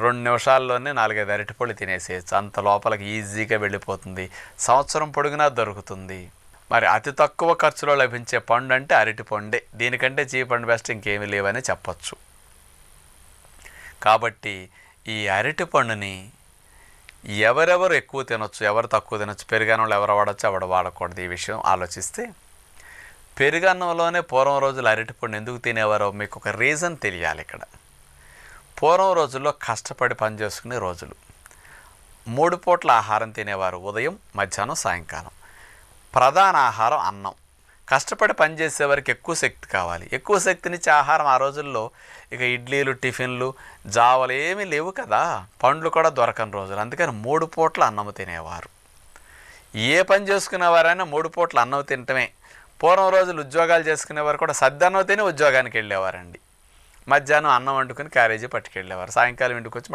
2 నిమిషాల్లోనే 4, 5 అరటిపళ్ళు తినేసేయచ్చు. అంత లోపలికి ఈజీగా వెళ్ళిపోతుంది. సంవత్సరం పొడుగునా దొరుకుతుంది. మరి అతి తక్కువ ఖర్చులో లభించే పండు అంటే అరటి పండే. దీనికంటే చీప్ అండ్ బెస్ట్ ఇంకేమీ లేవని చెప్పచ్చు. కాబట్టి ఈ అరటి పండుని ఎవరెవరు ఎక్కువ తినొచ్చు, ఎవరు తక్కువ తినొచ్చు, పెరుగన్నంలో ఎవరు వాడచ్చు, ఎవరు వాడకూడదు, ఈ విషయం ఆలోచిస్తే పెరుగన్నంలోనే పూర్వం రోజులు అరటిపండు ఎందుకు తినేవారో మీకు ఒక రీజన్ తెలియాలి. ఇక్కడ పూర్వం రోజుల్లో కష్టపడి పనిచేసుకునే రోజులు. 3 పూట్ల ఆహారం తినేవారు, ఉదయం, మధ్యాహ్నం, సాయంకాలం. ప్రధాన ఆహారం అన్నం. కష్టపడి పనిచేసేవారికి ఎక్కువ శక్తి కావాలి. ఎక్కువ శక్తినిచ్చే ఆహారం ఆ రోజుల్లో ఇక ఇడ్లీలు, టిఫిన్లు, జావలు ఏమీ లేవు కదా, పండ్లు కూడా దొరకని రోజులు. అందుకని 3 పూట్ల అన్నం తినేవారు. ఏ పని చేసుకునేవారైనా 3 పూట్ల అన్నం తినటమే. పూర్వం రోజులు ఉద్యోగాలు చేసుకునేవారు కూడా సద్దన్నం తిని ఉద్యోగానికి వెళ్ళేవారండి. మధ్యాహ్నం అన్నం వండుకొని క్యారేజీ పట్టుకెళ్ళేవారు. సాయంకాలం ఇంటికి వచ్చి